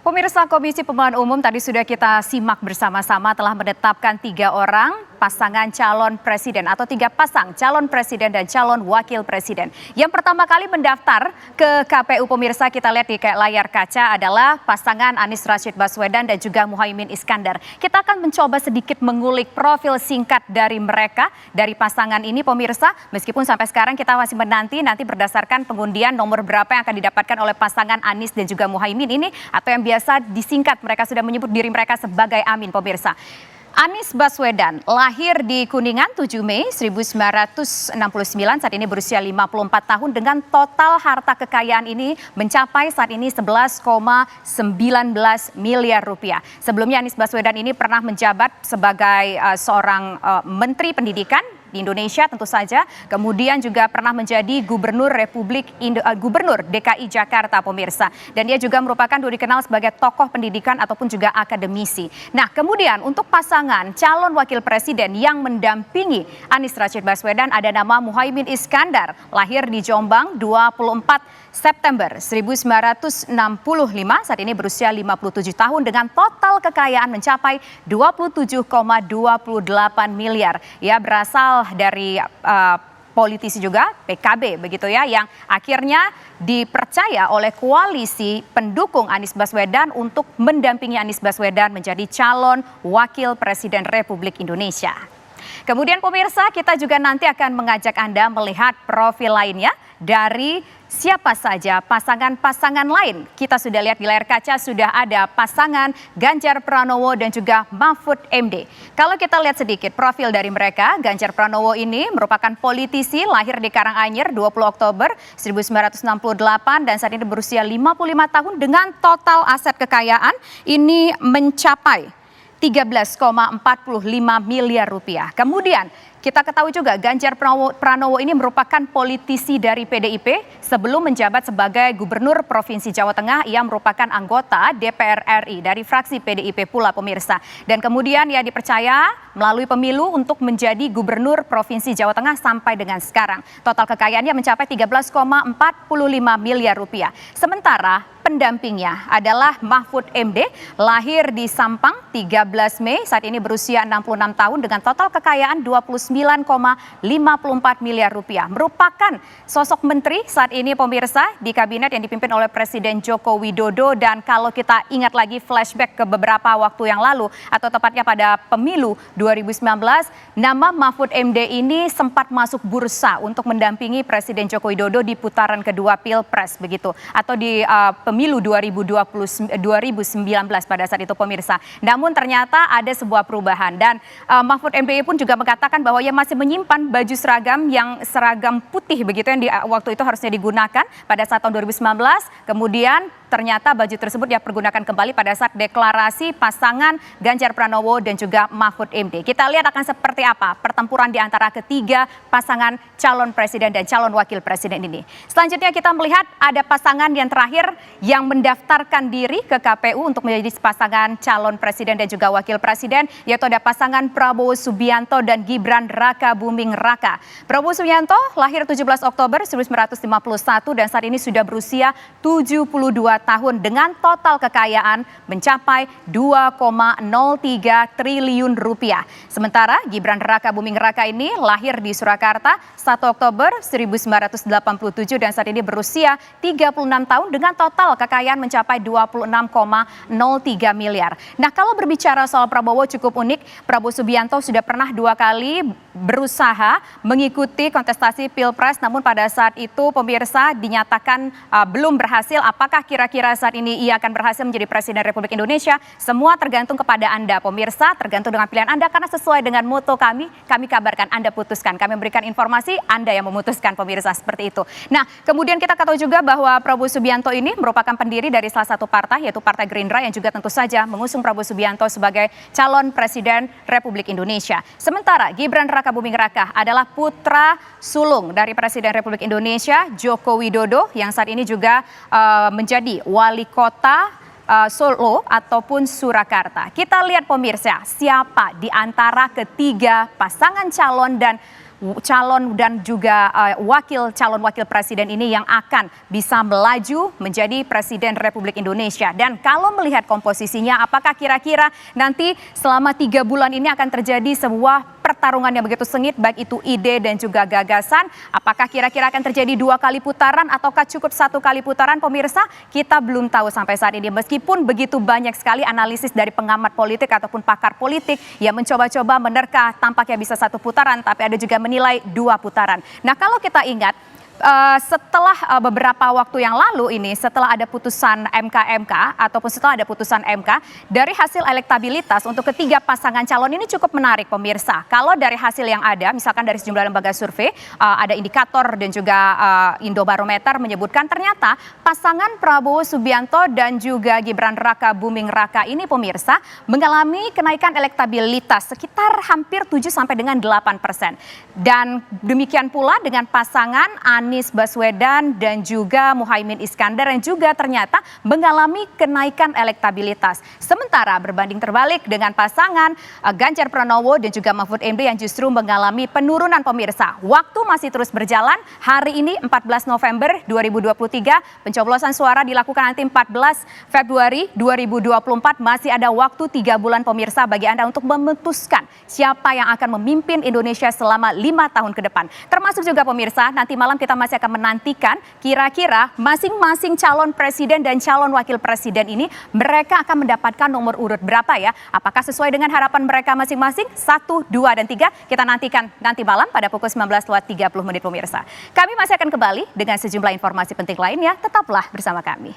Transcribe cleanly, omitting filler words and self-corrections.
Pemirsa Komisi Pemilihan Umum tadi sudah kita simak bersama-sama telah menetapkan 3 orang pasangan calon presiden atau 3 pasang calon presiden dan calon wakil presiden. Yang pertama kali mendaftar ke KPU pemirsa kita lihat di layar kaca adalah pasangan Anies Rashid Baswedan dan juga Muhaimin Iskandar. Kita akan mencoba sedikit mengulik profil singkat dari mereka, dari pasangan ini pemirsa. Meskipun sampai sekarang kita masih menanti nanti berdasarkan pengundian nomor berapa yang akan didapatkan oleh pasangan Anies dan juga Muhaimin ini atau yang biasa disingkat mereka sudah menyebut diri mereka sebagai Amin pemirsa. Anies Baswedan lahir di Kuningan 7 Mei 1969, saat ini berusia 54 tahun dengan total harta kekayaan ini mencapai saat ini 11,19 miliar rupiah. Sebelumnya Anies Baswedan ini pernah menjabat sebagai seorang Menteri Pendidikan di Indonesia tentu saja, kemudian juga pernah menjadi Gubernur Gubernur DKI Jakarta pemirsa. Dan dia juga merupakan dikenal sebagai tokoh pendidikan ataupun juga akademisi. Nah kemudian untuk pasangan calon wakil presiden yang mendampingi Anies Rashid Baswedan ada nama Muhaimin Iskandar, lahir di Jombang 24 September 1965, saat ini berusia 57 tahun dengan total kekayaan mencapai 27,28 miliar. Ya berasal dari politisi juga PKB begitu ya, yang akhirnya dipercaya oleh koalisi pendukung Anies Baswedan untuk mendampingi Anies Baswedan menjadi calon wakil presiden Republik Indonesia. Kemudian pemirsa kita juga nanti akan mengajak Anda melihat profil lainnya dari siapa saja pasangan-pasangan lain. Kita sudah lihat di layar kaca sudah ada pasangan Ganjar Pranowo dan juga Mahfud MD. Kalau kita lihat sedikit profil dari mereka, Ganjar Pranowo ini merupakan politisi lahir di Karanganyar 20 Oktober 1968 dan saat ini berusia 55 tahun dengan total aset kekayaan ini mencapai 13,45 miliar rupiah. Kemudian kita ketahui juga Ganjar Pranowo ini merupakan politisi dari PDIP sebelum menjabat sebagai Gubernur Provinsi Jawa Tengah. Ia merupakan anggota DPR RI dari fraksi PDIP pula pemirsa. Dan kemudian ia dipercaya melalui pemilu untuk menjadi Gubernur Provinsi Jawa Tengah sampai dengan sekarang. Total kekayaannya mencapai 13,45 miliar rupiah. Sementara pendampingnya adalah Mahfud MD, lahir di Sampang 13 Mei, saat ini berusia 66 tahun dengan total kekayaan 29,54 miliar rupiah. Merupakan sosok menteri saat ini pemirsa di kabinet yang dipimpin oleh Presiden Joko Widodo, dan kalau kita ingat lagi flashback ke beberapa waktu yang lalu atau tepatnya pada pemilu 2019, nama Mahfud MD ini sempat masuk bursa untuk mendampingi Presiden Joko Widodo di putaran kedua Pilpres begitu atau di pemilu 2019 pada saat itu pemirsa. Namun ternyata ada sebuah perubahan dan Mahfud MD pun juga mengatakan bahwa ia masih menyimpan baju seragam yang seragam putih begitu yang waktu itu harusnya digunakan pada saat tahun 2019. Kemudian ternyata baju tersebut dia pergunakan kembali pada saat deklarasi pasangan Ganjar Pranowo dan juga Mahfud MD. Kita lihat akan seperti apa pertempuran di antara ketiga pasangan calon presiden dan calon wakil presiden ini. Selanjutnya kita melihat ada pasangan yang terakhir yang mendaftarkan diri ke KPU untuk menjadi pasangan calon presiden dan juga wakil presiden, yaitu ada pasangan Prabowo Subianto dan Gibran Rakabuming Raka. Prabowo Subianto lahir 17 Oktober 1951 dan saat ini sudah berusia 72 tahun dengan total kekayaan mencapai 2,03 triliun rupiah. Sementara Gibran Rakabuming Raka ini lahir di Surakarta 1 Oktober 1987 dan saat ini berusia 36 tahun dengan total kekayaan mencapai 26,03 miliar. Nah kalau berbicara soal Prabowo cukup unik, Prabowo Subianto sudah pernah 2 kali berusaha mengikuti kontestasi Pilpres, namun pada saat itu pemirsa dinyatakan belum berhasil. Apakah kira-kira saat ini ia akan berhasil menjadi Presiden Republik Indonesia? Semua tergantung kepada Anda pemirsa, tergantung dengan pilihan Anda karena sesuai dengan moto kami kabarkan, Anda putuskan. Kami memberikan informasi, Anda yang memutuskan pemirsa, seperti itu. Nah kemudian kita ketahui juga bahwa Prabowo Subianto ini merupakan pendiri dari salah satu partai yaitu Partai Gerindra yang juga tentu saja mengusung Prabowo Subianto sebagai calon Presiden Republik Indonesia. Sementara Gibran Rakabuming Raka adalah putra sulung dari Presiden Republik Indonesia Joko Widodo yang saat ini juga menjadi wali kota Solo ataupun Surakarta. Kita lihat pemirsa siapa di antara ketiga pasangan calon dan calon dan juga calon wakil presiden ini yang akan bisa melaju menjadi Presiden Republik Indonesia. Dan kalau melihat komposisinya, apakah kira-kira nanti selama 3 bulan ini akan terjadi sebuah pertarungan yang begitu sengit, baik itu ide dan juga gagasan? Apakah kira-kira akan terjadi 2 kali putaran ataukah cukup 1 kali putaran? Pemirsa, kita belum tahu sampai saat ini. Meskipun begitu banyak sekali analisis dari pengamat politik ataupun pakar politik yang mencoba-coba menerka tampaknya bisa 1 putaran, tapi ada juga menilai 2 putaran. Nah, kalau kita ingat, setelah beberapa waktu yang lalu ini, setelah ada putusan MK ataupun setelah ada putusan MK, dari hasil elektabilitas untuk ketiga pasangan calon ini cukup menarik, pemirsa. Kalau dari hasil yang ada, misalkan dari sejumlah lembaga survei, ada indikator dan juga Indobarometer menyebutkan ternyata pasangan Prabowo Subianto dan juga Gibran Raka Buming Raka ini, pemirsa, mengalami kenaikan elektabilitas sekitar hampir 7 sampai dengan 8%. Dan demikian pula dengan pasangan Anies Baswedan dan juga Muhaimin Iskandar yang juga ternyata mengalami kenaikan elektabilitas. Sementara berbanding terbalik dengan pasangan Ganjar Pranowo dan juga Mahfud MD yang justru mengalami penurunan, pemirsa. Waktu masih terus berjalan. Hari ini 14 November 2023, pencoblosan suara dilakukan nanti 14 Februari 2024. Masih ada waktu 3 bulan, pemirsa, bagi Anda untuk memutuskan siapa yang akan memimpin Indonesia selama 5 tahun ke depan. Termasuk juga, pemirsa, nanti malam kita masih akan menantikan kira-kira masing-masing calon presiden dan calon wakil presiden ini mereka akan mendapatkan nomor urut berapa ya? Apakah sesuai dengan harapan mereka masing-masing? 1, 2, dan 3 kita nantikan nanti malam pada pukul 19.30 pemirsa. Kami masih akan kembali dengan sejumlah informasi penting lainnya. Tetaplah bersama kami.